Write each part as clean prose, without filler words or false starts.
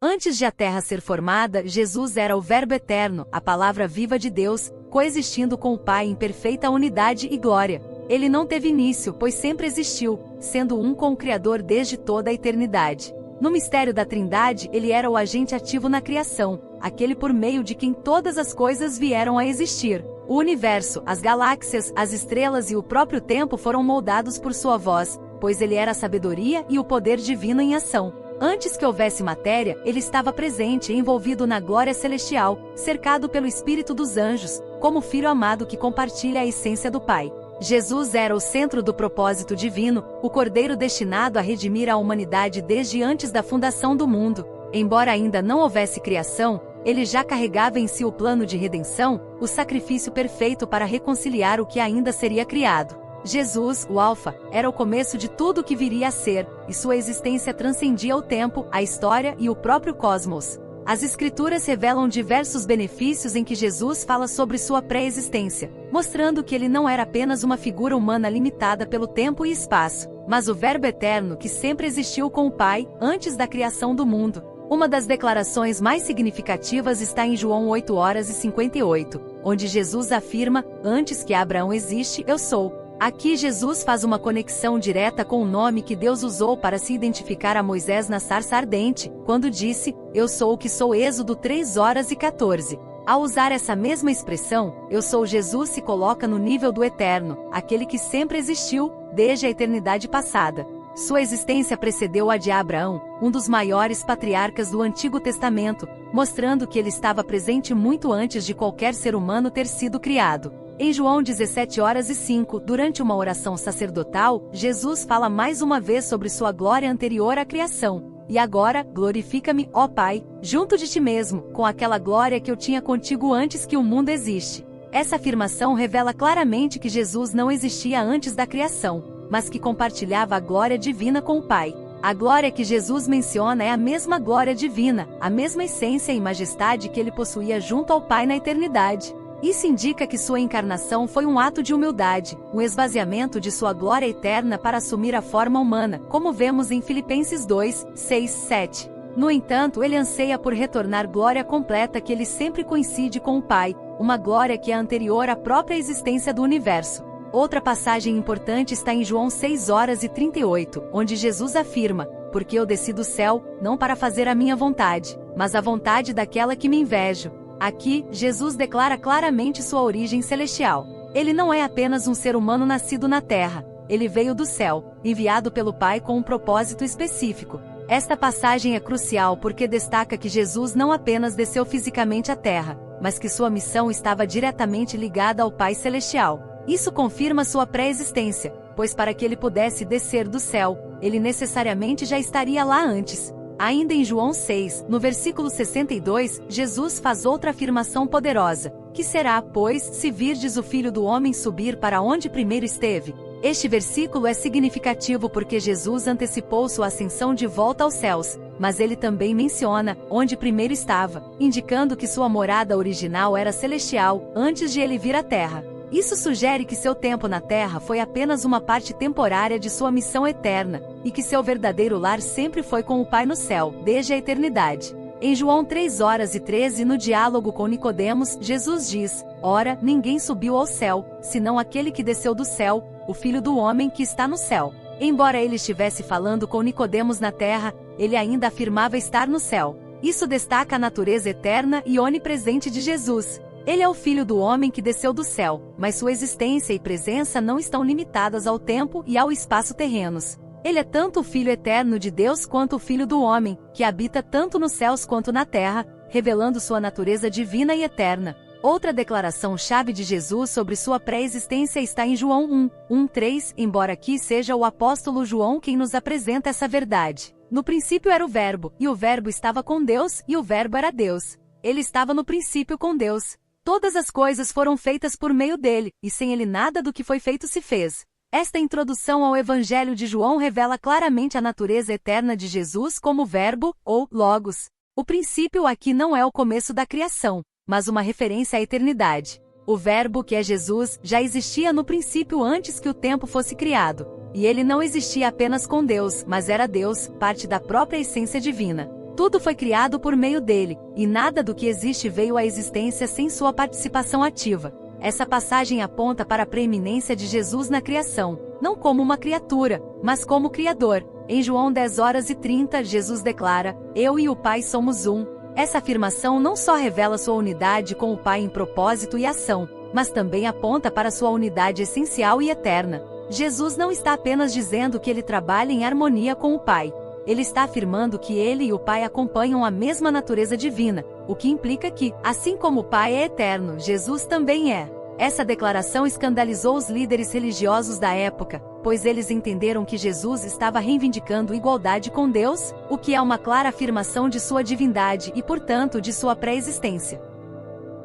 Antes de a terra ser formada, Jesus era o Verbo eterno, a palavra viva de Deus, coexistindo com o Pai em perfeita unidade e glória. Ele não teve início, pois sempre existiu, sendo um com o Criador desde toda a eternidade. No mistério da Trindade, ele era o agente ativo na criação, aquele por meio de quem todas as coisas vieram a existir. O universo, as galáxias, as estrelas e o próprio tempo foram moldados por sua voz, pois ele era a sabedoria e o poder divino em ação. Antes que houvesse matéria, ele estava presente e envolvido na glória celestial, cercado pelo Espírito dos anjos, como filho amado que compartilha a essência do Pai. Jesus era o centro do propósito divino, o Cordeiro destinado a redimir a humanidade desde antes da fundação do mundo. Embora ainda não houvesse criação, ele já carregava em si o plano de redenção, o sacrifício perfeito para reconciliar o que ainda seria criado. Jesus, o Alfa, era o começo de tudo o que viria a ser, e sua existência transcendia o tempo, a história e o próprio cosmos. As Escrituras revelam diversos benefícios em que Jesus fala sobre sua pré-existência, mostrando que ele não era apenas uma figura humana limitada pelo tempo e espaço, mas o Verbo eterno que sempre existiu com o Pai, antes da criação do mundo. Uma das declarações mais significativas está em João 8:58, onde Jesus afirma: "Antes que Abraão existe, eu sou." Aqui Jesus faz uma conexão direta com o nome que Deus usou para se identificar a Moisés na sarça ardente, quando disse: "Eu sou o que sou." Êxodo 3:14. Ao usar essa mesma expressão, "Eu sou", Jesus se coloca no nível do eterno, aquele que sempre existiu, desde a eternidade passada. Sua existência precedeu a de Abraão, um dos maiores patriarcas do Antigo Testamento, mostrando que ele estava presente muito antes de qualquer ser humano ter sido criado. Em João 17:05, durante uma oração sacerdotal, Jesus fala mais uma vez sobre sua glória anterior à criação. "E agora, glorifica-me, ó Pai, junto de ti mesmo, com aquela glória que eu tinha contigo antes que o mundo existe." Essa afirmação revela claramente que Jesus não existia antes da criação, mas que compartilhava a glória divina com o Pai. A glória que Jesus menciona é a mesma glória divina, a mesma essência e majestade que ele possuía junto ao Pai na eternidade. Isso indica que sua encarnação foi um ato de humildade, um esvaziamento de sua glória eterna para assumir a forma humana, como vemos em Filipenses 2:6-7. No entanto, ele anseia por retornar glória completa que ele sempre coincide com o Pai, uma glória que é anterior à própria existência do universo. Outra passagem importante está em João 6:38, onde Jesus afirma: "Porque eu desci do céu, não para fazer a minha vontade, mas a vontade daquela que me invejo." Aqui, Jesus declara claramente sua origem celestial. Ele não é apenas um ser humano nascido na terra, ele veio do céu, enviado pelo Pai com um propósito específico. Esta passagem é crucial porque destaca que Jesus não apenas desceu fisicamente à terra, mas que sua missão estava diretamente ligada ao Pai Celestial. Isso confirma sua pré-existência, pois para que ele pudesse descer do céu, ele necessariamente já estaria lá antes. Ainda em João 6, no versículo 62, Jesus faz outra afirmação poderosa: "Que será, pois, se virdes o Filho do Homem subir para onde primeiro esteve?" Este versículo é significativo porque Jesus antecipou sua ascensão de volta aos céus, mas ele também menciona onde primeiro estava, indicando que sua morada original era celestial, antes de ele vir à terra. Isso sugere que seu tempo na Terra foi apenas uma parte temporária de sua missão eterna, e que seu verdadeiro lar sempre foi com o Pai no céu, desde a eternidade. Em João 3:13, no diálogo com Nicodemos, Jesus diz: "Ora, ninguém subiu ao céu, senão aquele que desceu do céu, o Filho do Homem que está no céu." Embora ele estivesse falando com Nicodemos na terra, ele ainda afirmava estar no céu. Isso destaca a natureza eterna e onipresente de Jesus. Ele é o Filho do Homem que desceu do céu, mas sua existência e presença não estão limitadas ao tempo e ao espaço terrenos. Ele é tanto o Filho eterno de Deus quanto o Filho do Homem, que habita tanto nos céus quanto na terra, revelando sua natureza divina e eterna. Outra declaração-chave de Jesus sobre sua pré-existência está em João 1:3, embora aqui seja o apóstolo João quem nos apresenta essa verdade. "No princípio era o Verbo, e o Verbo estava com Deus, e o Verbo era Deus. Ele estava no princípio com Deus. Todas as coisas foram feitas por meio dele, e sem ele nada do que foi feito se fez." Esta introdução ao Evangelho de João revela claramente a natureza eterna de Jesus como Verbo, ou Logos. O princípio aqui não é o começo da criação, mas uma referência à eternidade. O Verbo, que é Jesus, já existia no princípio antes que o tempo fosse criado. E ele não existia apenas com Deus, mas era Deus, parte da própria essência divina. Tudo foi criado por meio dele, e nada do que existe veio à existência sem sua participação ativa. Essa passagem aponta para a preeminência de Jesus na criação, não como uma criatura, mas como Criador. Em João 10:30, Jesus declara: "Eu e o Pai somos um." Essa afirmação não só revela sua unidade com o Pai em propósito e ação, mas também aponta para sua unidade essencial e eterna. Jesus não está apenas dizendo que ele trabalha em harmonia com o Pai. Ele está afirmando que ele e o Pai acompanham a mesma natureza divina, o que implica que, assim como o Pai é eterno, Jesus também é. Essa declaração escandalizou os líderes religiosos da época, pois eles entenderam que Jesus estava reivindicando igualdade com Deus, o que é uma clara afirmação de sua divindade e, portanto, de sua pré-existência.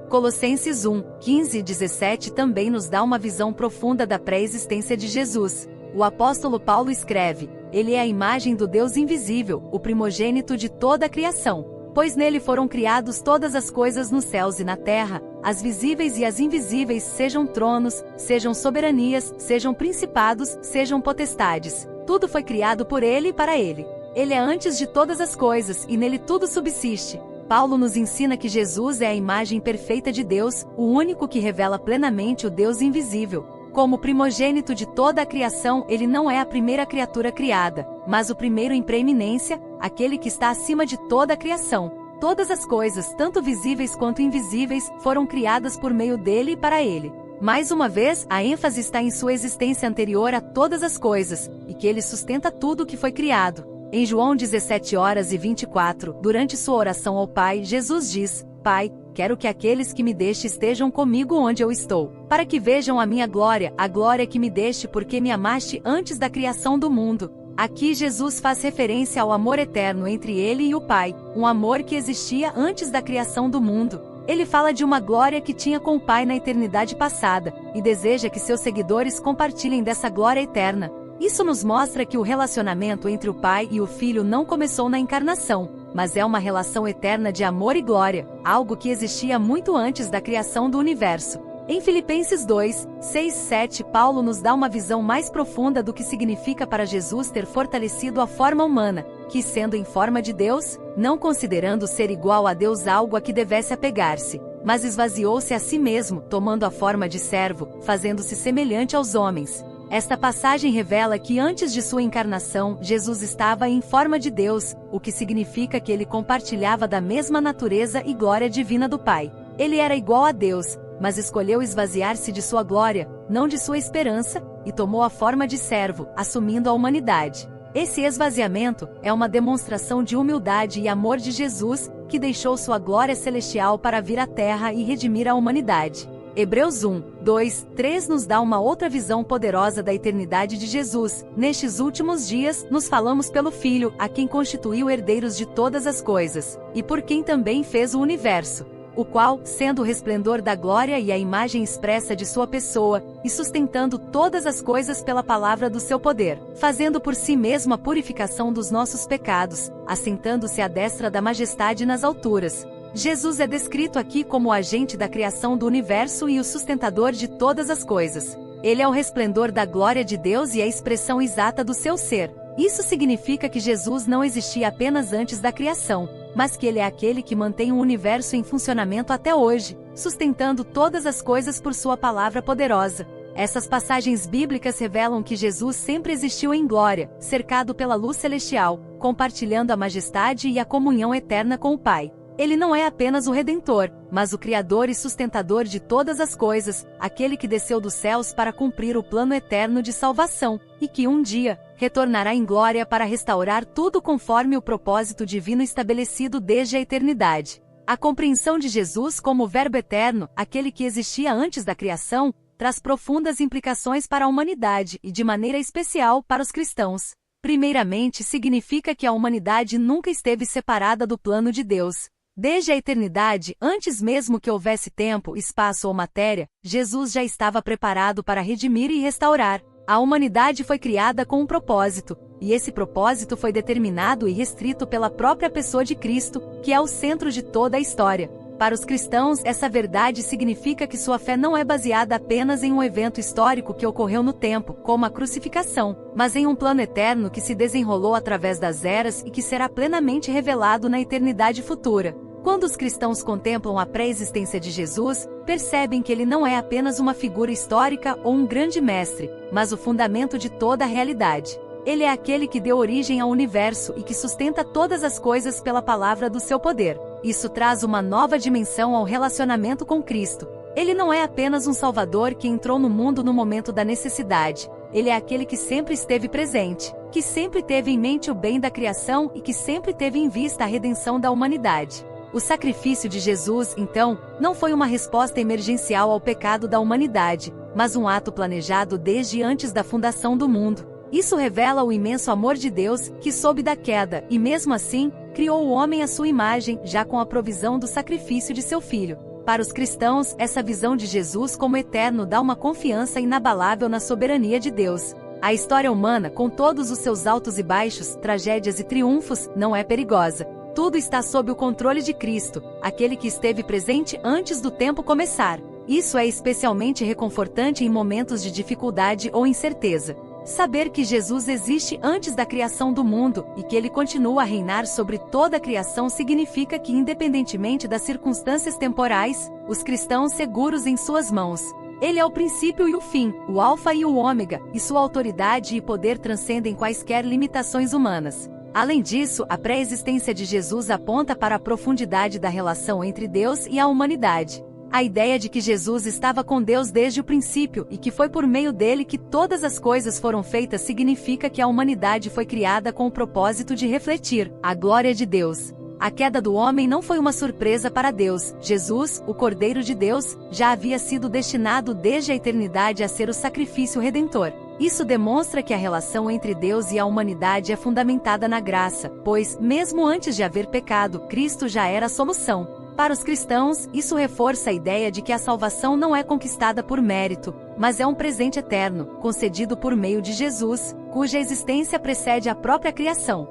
Colossenses 1:15-17 também nos dá uma visão profunda da pré-existência de Jesus. O apóstolo Paulo escreve: "Ele é a imagem do Deus invisível, o primogênito de toda a criação. Pois nele foram criados todas as coisas nos céus e na terra, as visíveis e as invisíveis, sejam tronos, sejam soberanias, sejam principados, sejam potestades. Tudo foi criado por ele e para ele. Ele é antes de todas as coisas e nele tudo subsiste." Paulo nos ensina que Jesus é a imagem perfeita de Deus, o único que revela plenamente o Deus invisível. Como primogênito de toda a criação, ele não é a primeira criatura criada, mas o primeiro em preeminência, aquele que está acima de toda a criação. Todas as coisas, tanto visíveis quanto invisíveis, foram criadas por meio dele e para ele. Mais uma vez, a ênfase está em sua existência anterior a todas as coisas, e que ele sustenta tudo o que foi criado. Em João 17:24, durante sua oração ao Pai, Jesus diz: "Pai, quero que aqueles que me deste estejam comigo onde eu estou, para que vejam a minha glória, a glória que me deste porque me amaste antes da criação do mundo." Aqui Jesus faz referência ao amor eterno entre ele e o Pai, um amor que existia antes da criação do mundo. Ele fala de uma glória que tinha com o Pai na eternidade passada, e deseja que seus seguidores compartilhem dessa glória eterna. Isso nos mostra que o relacionamento entre o Pai e o Filho não começou na encarnação, mas é uma relação eterna de amor e glória, algo que existia muito antes da criação do universo. Em Filipenses 2:6-7, Paulo nos dá uma visão mais profunda do que significa para Jesus ter fortalecido a forma humana, que, sendo em forma de Deus, não considerando ser igual a Deus algo a que devesse apegar-se, mas esvaziou-se a si mesmo, tomando a forma de servo, fazendo-se semelhante aos homens. Esta passagem revela que antes de sua encarnação, Jesus estava em forma de Deus, o que significa que ele compartilhava da mesma natureza e glória divina do Pai. Ele era igual a Deus, mas escolheu esvaziar-se de sua glória, não de sua esperança, e tomou a forma de servo, assumindo a humanidade. Esse esvaziamento é uma demonstração de humildade e amor de Jesus, que deixou sua glória celestial para vir à terra e redimir a humanidade. Hebreus 1:2-3 nos dá uma outra visão poderosa da eternidade de Jesus. Nestes últimos dias, nos falamos pelo Filho, a quem constituiu herdeiros de todas as coisas, e por quem também fez o universo, o qual, sendo o resplendor da glória e a imagem expressa de sua pessoa, e sustentando todas as coisas pela palavra do seu poder, fazendo por si mesmo a purificação dos nossos pecados, assentando-se à destra da majestade nas alturas. Jesus é descrito aqui como o agente da criação do universo e o sustentador de todas as coisas. Ele é o resplendor da glória de Deus e a expressão exata do seu ser. Isso significa que Jesus não existia apenas antes da criação, mas que ele é aquele que mantém o universo em funcionamento até hoje, sustentando todas as coisas por sua palavra poderosa. Essas passagens bíblicas revelam que Jesus sempre existiu em glória, cercado pela luz celestial, compartilhando a majestade e a comunhão eterna com o Pai. Ele não é apenas o Redentor, mas o Criador e sustentador de todas as coisas, aquele que desceu dos céus para cumprir o plano eterno de salvação, e que um dia retornará em glória para restaurar tudo conforme o propósito divino estabelecido desde a eternidade. A compreensão de Jesus como o Verbo eterno, aquele que existia antes da criação, traz profundas implicações para a humanidade e de maneira especial para os cristãos. Primeiramente, significa que a humanidade nunca esteve separada do plano de Deus. Desde a eternidade, antes mesmo que houvesse tempo, espaço ou matéria, Jesus já estava preparado para redimir e restaurar. A humanidade foi criada com um propósito, e esse propósito foi determinado e restrito pela própria pessoa de Cristo, que é o centro de toda a história. Para os cristãos, essa verdade significa que sua fé não é baseada apenas em um evento histórico que ocorreu no tempo, como a crucificação, mas em um plano eterno que se desenrolou através das eras e que será plenamente revelado na eternidade futura. Quando os cristãos contemplam a pré-existência de Jesus, percebem que ele não é apenas uma figura histórica ou um grande mestre, mas o fundamento de toda a realidade. Ele é aquele que deu origem ao universo e que sustenta todas as coisas pela palavra do seu poder. Isso traz uma nova dimensão ao relacionamento com Cristo. Ele não é apenas um Salvador que entrou no mundo no momento da necessidade. Ele é aquele que sempre esteve presente, que sempre teve em mente o bem da criação e que sempre teve em vista a redenção da humanidade. O sacrifício de Jesus, então, não foi uma resposta emergencial ao pecado da humanidade, mas um ato planejado desde antes da fundação do mundo. Isso revela o imenso amor de Deus, que soube da queda, e mesmo assim, criou o homem à sua imagem, já com a provisão do sacrifício de seu Filho. Para os cristãos, essa visão de Jesus como eterno dá uma confiança inabalável na soberania de Deus. A história humana, com todos os seus altos e baixos, tragédias e triunfos, não é perigosa. Tudo está sob o controle de Cristo, aquele que esteve presente antes do tempo começar. Isso é especialmente reconfortante em momentos de dificuldade ou incerteza. Saber que Jesus existe antes da criação do mundo e que ele continua a reinar sobre toda a criação significa que, independentemente das circunstâncias temporais, os cristãos seguros em suas mãos. Ele é o princípio e o fim, o alfa e o ômega, e sua autoridade e poder transcendem quaisquer limitações humanas. Além disso, a pré-existência de Jesus aponta para a profundidade da relação entre Deus e a humanidade. A ideia de que Jesus estava com Deus desde o princípio e que foi por meio dele que todas as coisas foram feitas significa que a humanidade foi criada com o propósito de refletir a glória de Deus. A queda do homem não foi uma surpresa para Deus. Jesus, o Cordeiro de Deus, já havia sido destinado desde a eternidade a ser o sacrifício redentor. Isso demonstra que a relação entre Deus e a humanidade é fundamentada na graça, pois, mesmo antes de haver pecado, Cristo já era a solução. Para os cristãos, isso reforça a ideia de que a salvação não é conquistada por mérito, mas é um presente eterno, concedido por meio de Jesus, cuja existência precede a própria criação.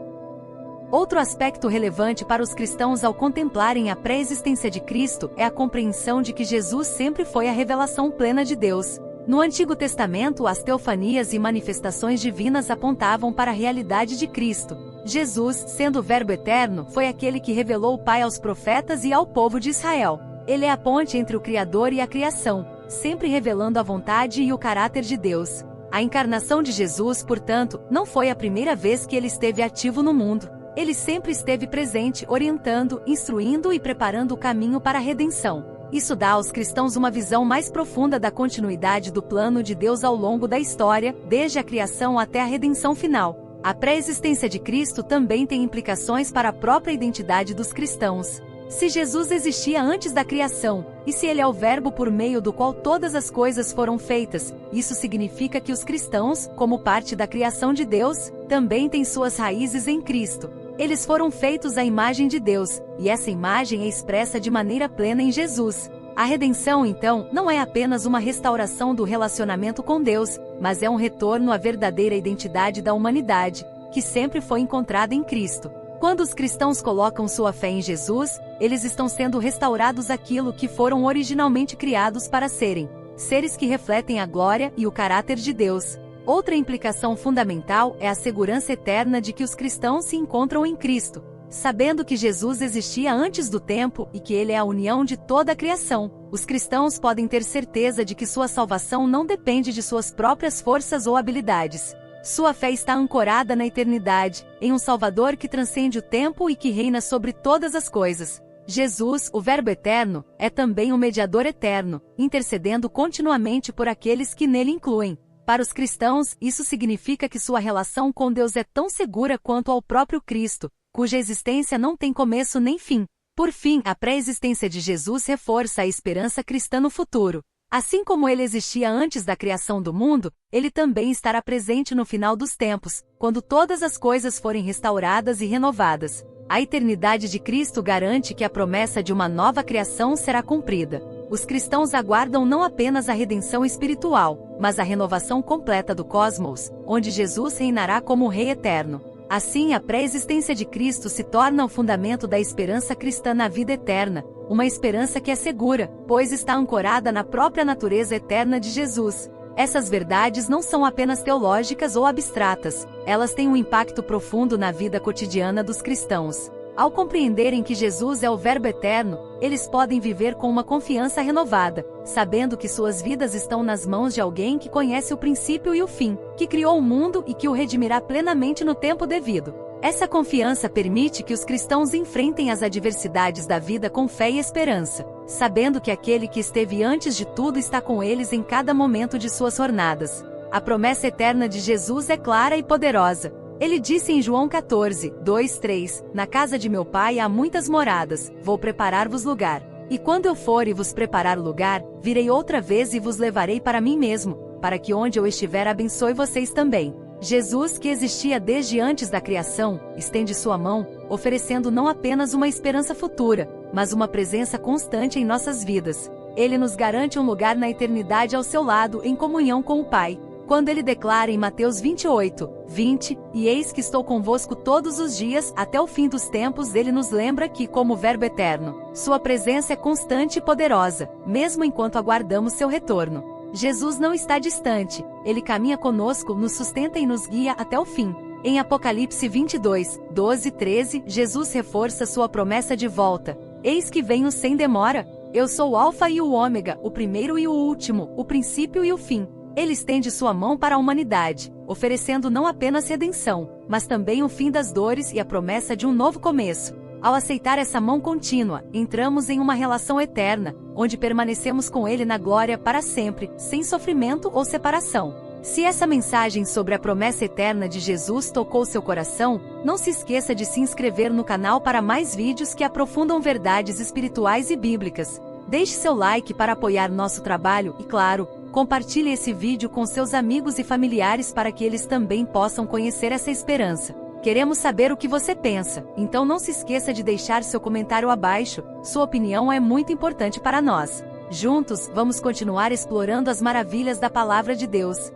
Outro aspecto relevante para os cristãos ao contemplarem a pré-existência de Cristo é a compreensão de que Jesus sempre foi a revelação plena de Deus. No Antigo Testamento, as teofanias e manifestações divinas apontavam para a realidade de Cristo. Jesus, sendo o Verbo eterno, foi aquele que revelou o Pai aos profetas e ao povo de Israel. Ele é a ponte entre o Criador e a criação, sempre revelando a vontade e o caráter de Deus. A encarnação de Jesus, portanto, não foi a primeira vez que ele esteve ativo no mundo. Ele sempre esteve presente, orientando, instruindo e preparando o caminho para a redenção. Isso dá aos cristãos uma visão mais profunda da continuidade do plano de Deus ao longo da história, desde a criação até a redenção final. A pré-existência de Cristo também tem implicações para a própria identidade dos cristãos. Se Jesus existia antes da criação, e se ele é o Verbo por meio do qual todas as coisas foram feitas, isso significa que os cristãos, como parte da criação de Deus, também têm suas raízes em Cristo. Eles foram feitos à imagem de Deus, e essa imagem é expressa de maneira plena em Jesus. A redenção, então, não é apenas uma restauração do relacionamento com Deus, mas é um retorno à verdadeira identidade da humanidade, que sempre foi encontrada em Cristo. Quando os cristãos colocam sua fé em Jesus, eles estão sendo restaurados àquilo que foram originalmente criados para serem, seres que refletem a glória e o caráter de Deus. Outra implicação fundamental é a segurança eterna de que os cristãos se encontram em Cristo, sabendo que Jesus existia antes do tempo e que ele é a união de toda a criação. Os cristãos podem ter certeza de que sua salvação não depende de suas próprias forças ou habilidades. Sua fé está ancorada na eternidade, em um Salvador que transcende o tempo e que reina sobre todas as coisas. Jesus, o Verbo eterno, é também o mediador eterno, intercedendo continuamente por aqueles que nele incluem. Para os cristãos, isso significa que sua relação com Deus é tão segura quanto ao próprio Cristo, cuja existência não tem começo nem fim. Por fim, a pré-existência de Jesus reforça a esperança cristã no futuro. Assim como ele existia antes da criação do mundo, ele também estará presente no final dos tempos, quando todas as coisas forem restauradas e renovadas. A eternidade de Cristo garante que a promessa de uma nova criação será cumprida. Os cristãos aguardam não apenas a redenção espiritual, mas a renovação completa do cosmos, onde Jesus reinará como Rei eterno. Assim, a pré-existência de Cristo se torna o fundamento da esperança cristã na vida eterna, uma esperança que é segura, pois está ancorada na própria natureza eterna de Jesus. Essas verdades não são apenas teológicas ou abstratas, elas têm um impacto profundo na vida cotidiana dos cristãos. Ao compreenderem que Jesus é o Verbo eterno, eles podem viver com uma confiança renovada, sabendo que suas vidas estão nas mãos de alguém que conhece o princípio e o fim, que criou o mundo e que o redimirá plenamente no tempo devido. Essa confiança permite que os cristãos enfrentem as adversidades da vida com fé e esperança, sabendo que aquele que esteve antes de tudo está com eles em cada momento de suas jornadas. A promessa eterna de Jesus é clara e poderosa. Ele disse em João 14, 2, 3, na casa de meu pai há muitas moradas, vou preparar-vos lugar. E quando eu for e vos preparar lugar, virei outra vez e vos levarei para mim mesmo, para que onde eu estiver abençoe vocês também. Jesus, que existia desde antes da criação, estende sua mão, oferecendo não apenas uma esperança futura, mas uma presença constante em nossas vidas. Ele nos garante um lugar na eternidade ao seu lado em comunhão com o Pai. Quando ele declara em Mateus 28, 20, e eis que estou convosco todos os dias, até o fim dos tempos, ele nos lembra que, como Verbo eterno, sua presença é constante e poderosa, mesmo enquanto aguardamos seu retorno. Jesus não está distante, ele caminha conosco, nos sustenta e nos guia até o fim. Em Apocalipse 22, 12 e 13, Jesus reforça sua promessa de volta. Eis que venho sem demora. Eu sou o Alfa e o Ômega, o primeiro e o último, o princípio e o fim. Ele estende sua mão para a humanidade, oferecendo não apenas redenção, mas também o fim das dores e a promessa de um novo começo. Ao aceitar essa mão contínua, entramos em uma relação eterna, onde permanecemos com Ele na glória para sempre, sem sofrimento ou separação. Se essa mensagem sobre a promessa eterna de Jesus tocou seu coração, não se esqueça de se inscrever no canal para mais vídeos que aprofundam verdades espirituais e bíblicas. Deixe seu like para apoiar nosso trabalho e, claro, compartilhe esse vídeo com seus amigos e familiares para que eles também possam conhecer essa esperança. Queremos saber o que você pensa, então não se esqueça de deixar seu comentário abaixo, sua opinião é muito importante para nós. Juntos, vamos continuar explorando as maravilhas da Palavra de Deus.